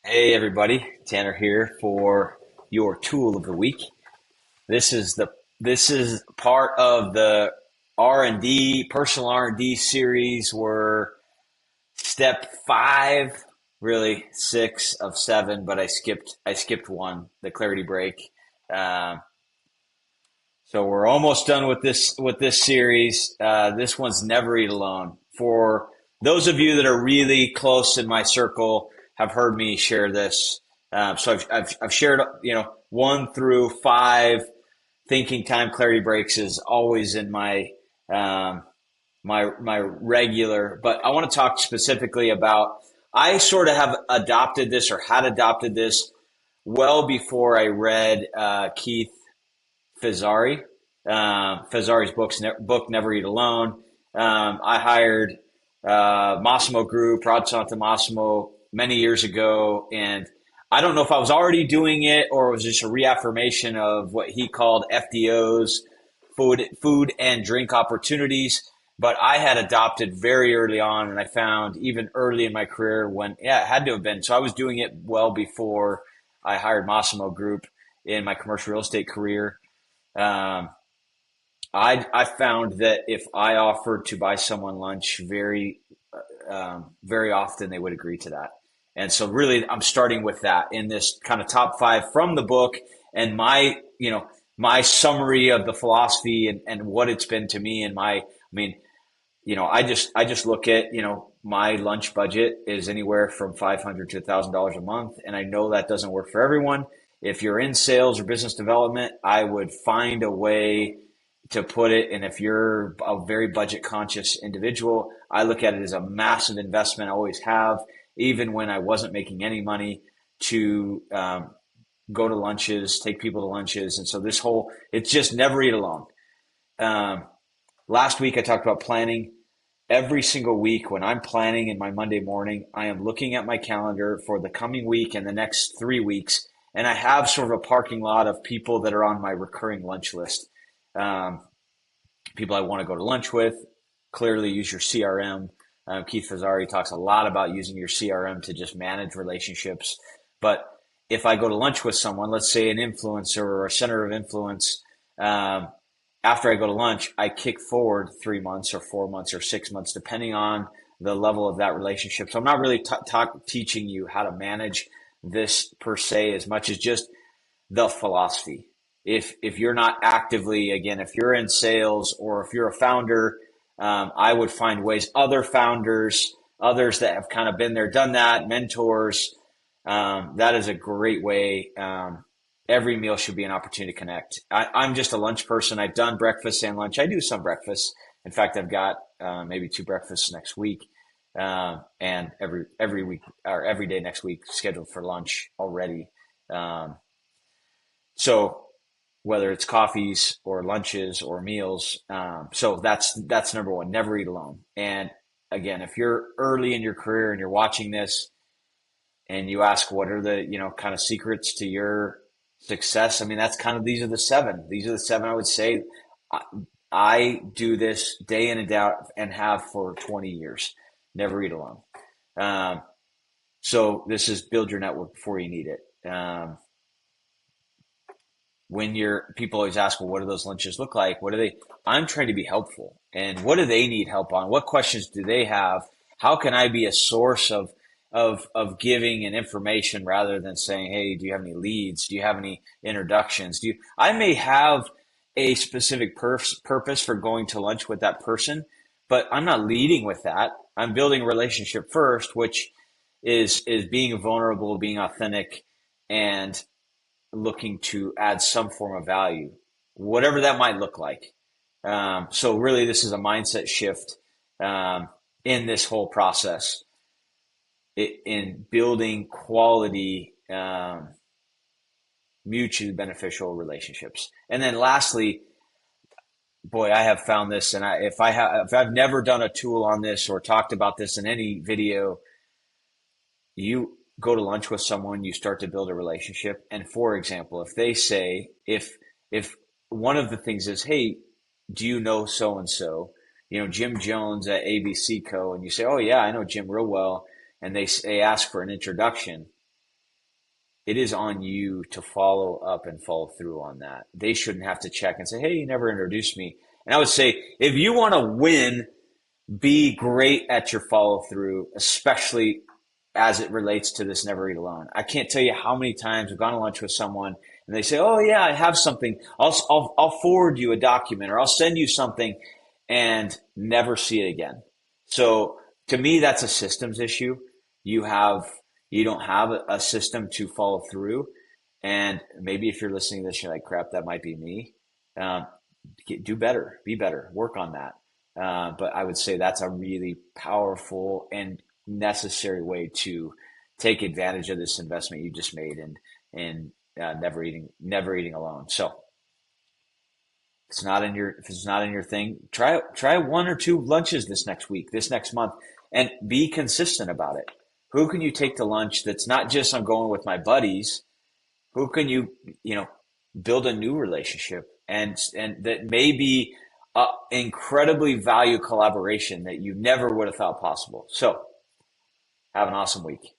Hey everybody, Tanner here for your tool of the week. This is part of the R&D personal R&D series. We're step 5, really 6 of 7, but I skipped one, the clarity break. Um, so we're almost done with this series. This one's never eat alone. For those of you that are really close in my circle, have heard me share this. So I've shared 1 through 5 thinking time clarity breaks is always in um, my regular. But I want to talk specifically about I sort of have adopted this or had adopted this well before I read Keith Fazari's book Never Eat Alone. I hired Massimo Group, Rod Santa Massimo, many years ago, and I don't know if I was already doing it or it was just a reaffirmation of what he called FDOs, food and drink opportunities. But I had adopted very early on, and I found even early in my career when, yeah, it had to have been. So I was doing it well before I hired Massimo Group in my commercial real estate career. Um, I found that if I offered to buy someone lunch very often they would agree to that. And so really I'm starting with that in this kind of top 5 from the book and my summary of the philosophy and what it's been to me and I just look at, my lunch budget is anywhere from $500 to $1,000 a month. And I know that doesn't work for everyone. If you're in sales or business development, I would find a way to put it. And if you're a very budget conscious individual, I look at it as a massive investment. I always have, even when I wasn't making any money, to go to lunches, take people to lunches. And so it's just never eat alone. Um, Last week I talked about planning. Every single week when I'm planning in my Monday morning, I am looking at my calendar for the coming week and the next 3 weeks. And I have sort of a parking lot of people that are on my recurring lunch list. Um, People I want to go to lunch with. Clearly use your CRM. Keith Fazari talks a lot about using your CRM to just manage relationships. But if I go to lunch with someone, let's say an influencer or a center of influence, um, after I go to lunch, I kick forward 3 months or 4 months or 6 months, depending on the level of that relationship. So I'm not really teaching you how to manage this per se as much as just the philosophy. If you're not actively, again, if you're in sales or if you're a founder, I would find ways. Other founders, others that have kind of been there, done that, mentors. That is a great way. Every meal should be an opportunity to connect. I'm just a lunch person. I've done breakfast and lunch. I do some breakfast. In fact, I've got maybe 2 breakfasts next week, and every week or every day next week scheduled for lunch already. Um, so whether it's coffees or lunches or meals, so that's number one. Never eat alone. And again, if you're early in your career and you're watching this and you ask what are the kind of secrets to your success, I mean that's kind of these are the 7 I would say. I, I do this day in and out and have for 20 years. Never eat alone. Um, so this is build your network before you need it. When your people always ask, well, what do those lunches look like? What do they? I'm trying to be helpful, and what do they need help on? What questions do they have? How can I be a source of giving and information rather than saying, hey, do you have any leads? Do you have any introductions? I may have a specific purpose for going to lunch with that person, but I'm not leading with that. I'm building a relationship first, which is being vulnerable, being authentic, and looking to add some form of value, whatever that might look like. So really, this is a mindset shift in this whole process in building quality, mutually beneficial relationships. And then lastly, boy, I have found this, and if I've never done a tool on this or talked about this in any video, you go to lunch with someone, you start to build a relationship. And for example, if they say, if one of the things is, hey, do you know so and so? Jim Jones at ABC Co. And you say, oh yeah, I know Jim real well. And they ask for an introduction. it is on you to follow up and follow through on that. They shouldn't have to check and say, hey, you never introduced me. And I would say, if you want to win, be great at your follow through, especially as it relates to this never eat alone. I can't tell you how many times I've gone to lunch with someone and they say, oh yeah, I have something. I'll forward you a document or I'll send you something and never see it again. So to me, that's a systems issue. You have, you don't have a system to follow through. And maybe if you're listening to this, you're like, crap, that might be me. Um, do better, be better, work on that. But I would say that's a really powerful and necessary way to take advantage of this investment you just made and never eating alone. So if it's not in your thing, try one or two lunches this next week, this next month, and be consistent about it. Who can you take to lunch that's not just I'm going with my buddies? Who can you build a new relationship and that may be incredibly value collaboration that you never would have thought possible. So have an awesome week.